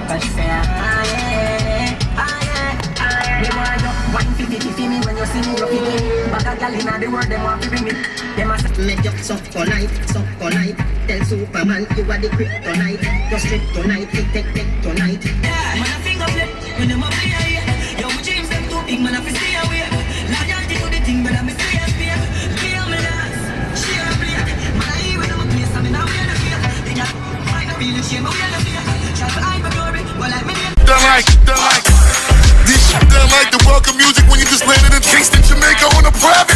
Cause she say, ah yeah, ah yeah, ah yeah. Me want you wine 50-50 me when you see me, you feel me. But a gal inna the world, them want to be me. Them a say, make you suck for night, suck for night. Tell Superman you are the kryptonite. You strip tonight, take tonight. Yeah, man a finger flip when them a play here. Yo, we dreams them too big, man a fi stay away. Loyalty to the thing, but I'm a stay as fear. Me and me dance, she a play. Man a hear when I'm a place, I'm in a way to fear. They got find a real shame, but we are the fear. Try to hide my glory, well like me name. Don't like this shit done like the welcome music when you just landed in Kingston, Jamaica on a private.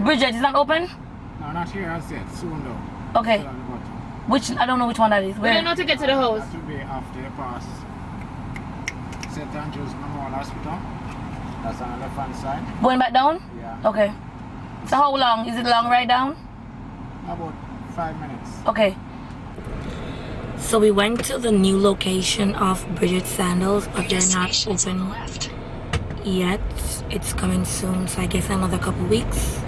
Bridget, is that open? No, not here. I said soon though. Okay. Which I don't know which one that is. We Where? don't know to get to the house. That will be after you pass St. Andrew's Memorial Hospital. That's on the left hand side. Going back down? Yeah. Okay. So how long? Is it long right down? About 5 minutes. Okay. So we went to the new location of Bridget Sandals, but they're not open yet. It's coming soon, so I guess another couple weeks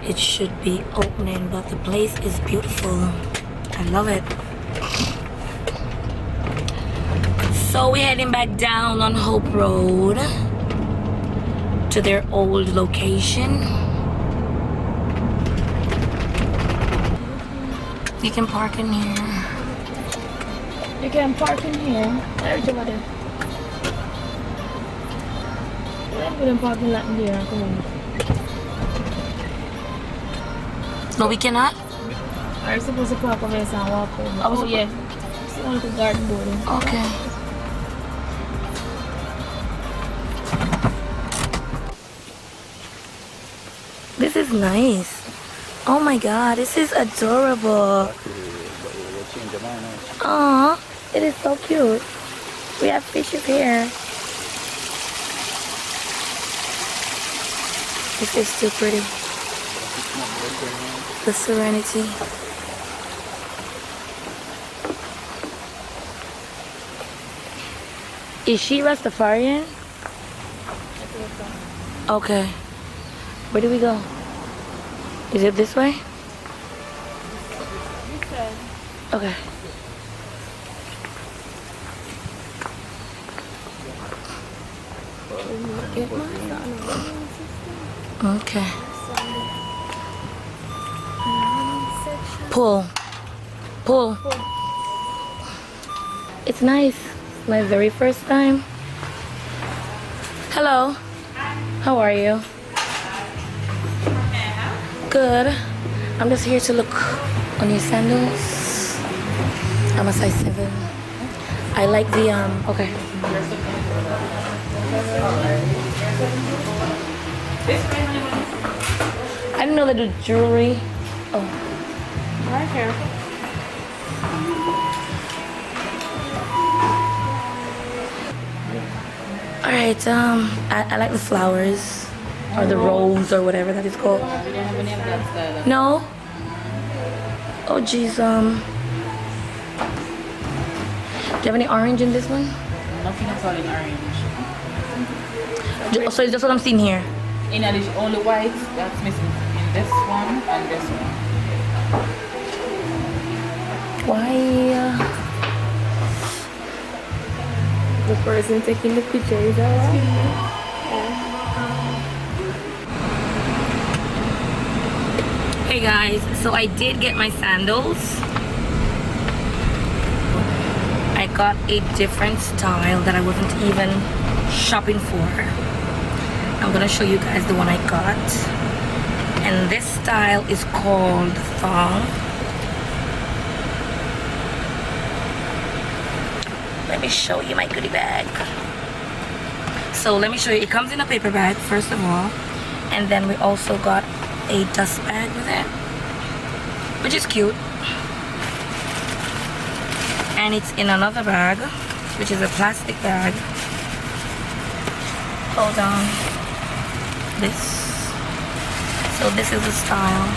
it should be opening, but the place is beautiful. I love it. So we're heading back down on Hope Road to their old location. You can park in here. You can park in here. There's over there. Let's put in parking lot in here. Come on. No, we cannot. Are you supposed to park over there and walk over? I was yeah. It's only the garden building. Okay. This is nice. Oh my god, this is adorable. Aww, it is so cute. We have fishes here. This is too pretty. The Serenity. Is she Rastafarian? Okay. Where do we go? Is it this way? Okay. Okay. Pull. Pull. It's nice. My very first time. Hello. How are you? Good. I'm just here to look on your sandals. I'm a size 7. I like the okay. I didn't know they do jewelry. Oh. Right here. Alright, I like the flowers. Or the rose or whatever that is called. No? Oh jeez, do you have any orange in this one? Nothing at all in orange. So it's just what I'm seeing here. In addition, only white that's missing in this one and this one. Why? The person taking the picture is out. Hey guys, so I did get my sandals. I got a different style that I wasn't even shopping for. I'm gonna show you guys the one I got. And this style is called thong. Let me show you my goodie bag. So let me show you, it comes in a paper bag first of all. And then we also got a dust bag with it, which is cute. And it's in another bag, which is a plastic bag. Hold on. This. So this is the style.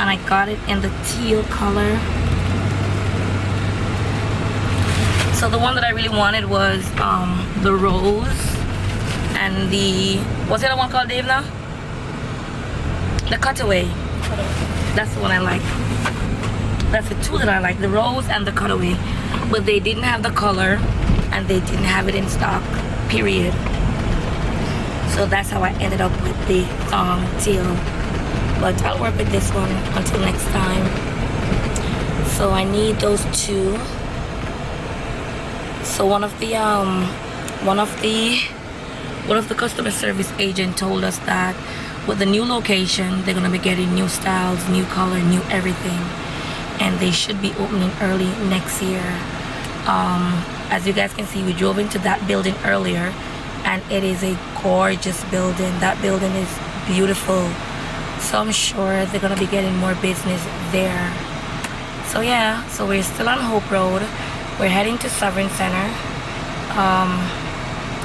And I got it in the teal color. So the one that I really wanted was the rose and the, what's the other one called, Dave, now? The cutaway. That's the one I like. That's the two that I like, the rose and the cutaway. But they didn't have the color and they didn't have it in stock, period. So that's how I ended up with the teal. But I'll work with this one until next time. So I need those two. So one of the customer service agent told us that with the new location, they're gonna be getting new styles, new color, new everything. And they should be opening early next year. As you guys can see, we drove into that building earlier and it is a gorgeous building. That building is beautiful. So I'm sure they're gonna be getting more business there. So yeah, so we're still on Hope Road. We're heading to Sovereign Center.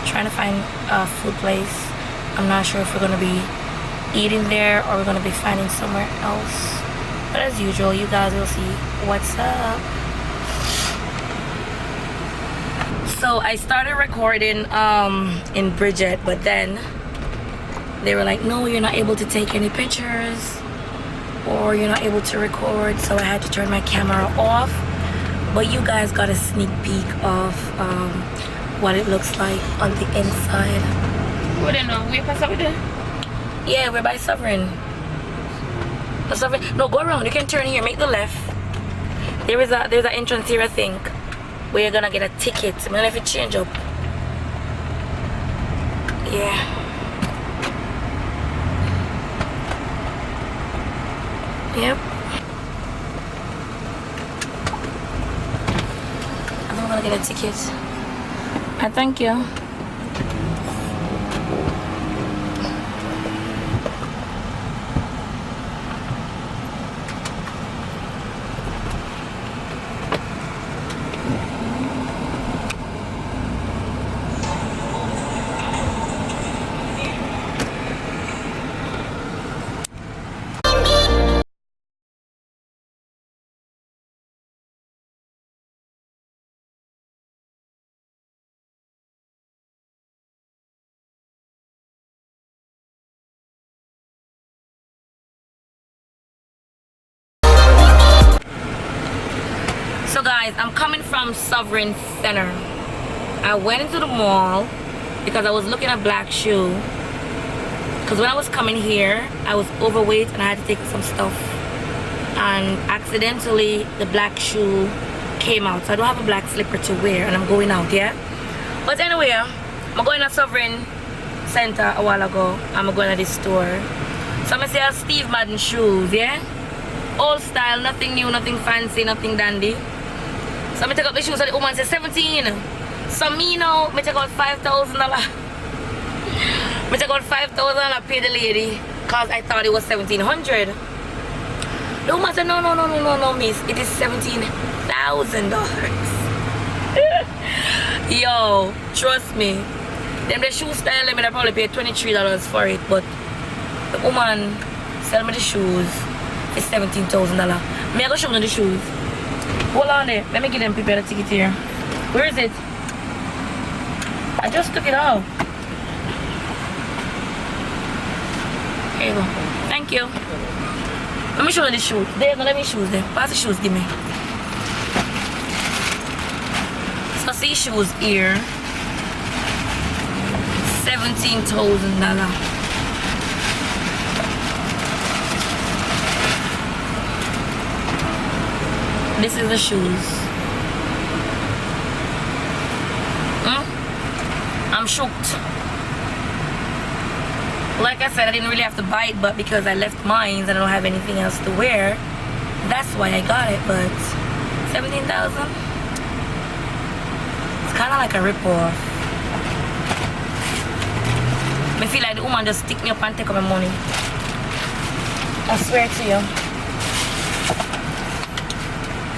Trying to find a food place. I'm not sure if we're gonna be eating there or we're gonna be finding somewhere else. But as usual, you guys will see what's up. So I started recording in Bridget, but then they were like, no, you're not able to take any pictures or you're not able to record. So I had to turn my camera off. But you guys got a sneak peek of what it looks like on the inside. What do know? We're passing there? Yeah, we're by Sovereign. No, go around. You can turn here. Make the left. There's an entrance here, I think, where you're gonna get a ticket. I'm gonna have to change up. Yeah. Yep. I think I'm gonna get a ticket. Thank you. So guys, I'm coming from Sovereign Center. I went into the mall because I was looking at black shoe. Because when I was coming here, I was overweight and I had to take some stuff. And accidentally, the black shoe came out. So I don't have a black slipper to wear and I'm going out, yeah? But anyway, I'm going to Sovereign Center a while ago. I'm going to this store. So I'm going to see Steve Madden shoes, yeah? Old style, nothing new, nothing fancy, nothing dandy. So I take out the shoes and the woman says 17. So me now, I take out $5,000. I take out $5,000 and I pay the lady because I thought it was $1,700. The woman said, no, miss, it is $17,000. Yo, trust me. Them the shoe style, I probably pay $23 for it, but the woman sell me the shoes. It's $17,000. Me I go show them the shoes. Hold on there. Let me get them people the ticket here. Where is it? I just took it out. Here you go. Thank you. Let me show you the shoes. There, no, let me shoes there. Pass the shoes, give me. So see shoes here. $17,000. This is the shoes. I'm shocked. Like I said, I didn't really have to buy it, but because I left mine and I don't have anything else to wear, that's why I got it. But $17,000? It's kind of like a rip-off. I feel like the woman just stick me up and take up my money. I swear to you.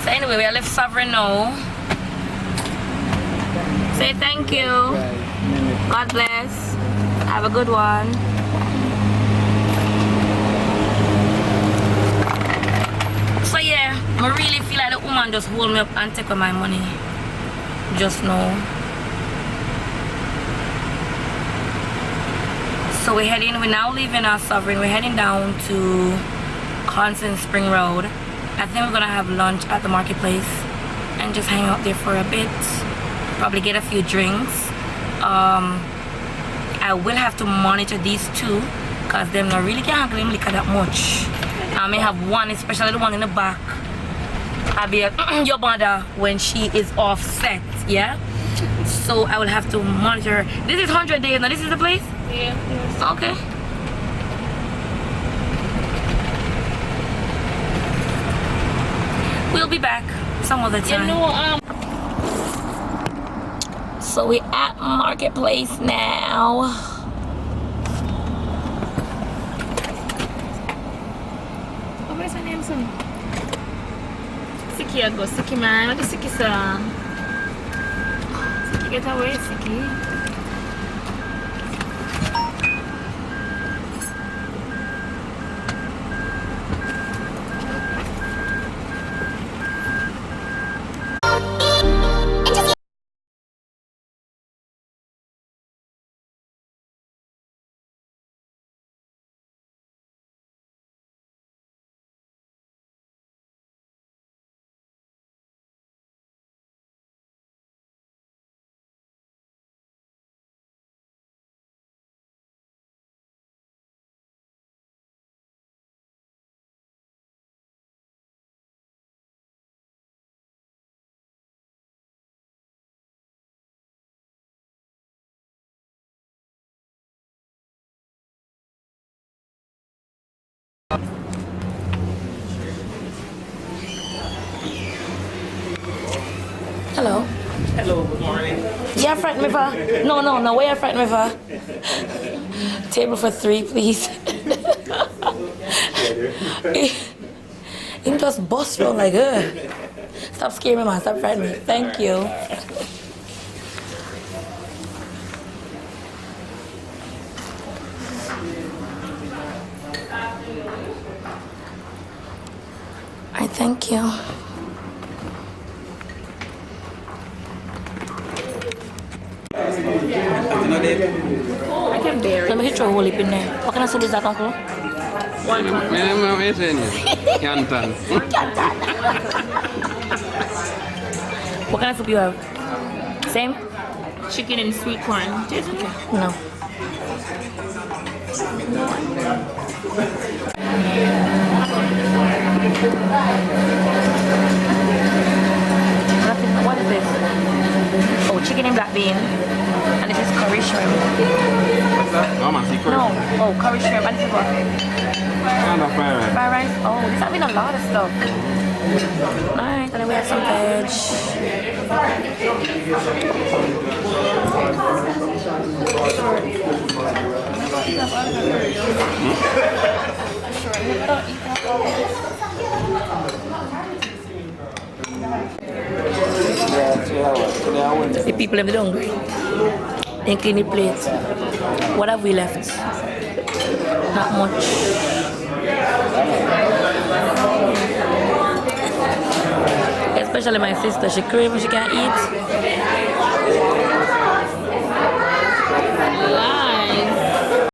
So anyway, we are left Sovereign now. Say thank you. God bless. Have a good one. So yeah, I really feel like the woman just hold me up and take away my money. Just now. So we're now leaving our Sovereign. We're heading down to Constant Spring Road. I think we're gonna have lunch at the marketplace and just hang out there for a bit. Probably get a few drinks. I will have to monitor these two because them not really can't handle them liquor that much. I may have one, especially the one in the back. I'll be at your mother when she is offset, yeah? So I will have to monitor. This is 100 days now. This is the place? Yeah. Okay. We'll be back some other time. You know, So we're at Marketplace now. what's her name, son? Siki, I go. Siki, man. What is Siki, sir? Siki, get away, Siki. Hello. Hello, good morning. Yeah, frighten me for. No, where you frighten me for? Table for 3, please. He just bust round like, Stop scaring me, man. Stop frightening me. Thank you. I thank you. I can bear Let it. me throw a whole heap in there. What kind of soup is that, Uncle? Canton. What kind of soup you have? Same? Chicken and sweet corn. Taste okay. No. What is this? Oh, chicken and black bean. And this is curry shrimp. What's that? Oh, man, secret. No. Oh, curry shrimp. And this is what? And a fried rice. Fried rice. Oh, this has been a lot of stuff. Nice. And then we have some veg. The people have been hungry. They clean the plate. What have we left? Not much. Especially my sister, she craves when she can't eat.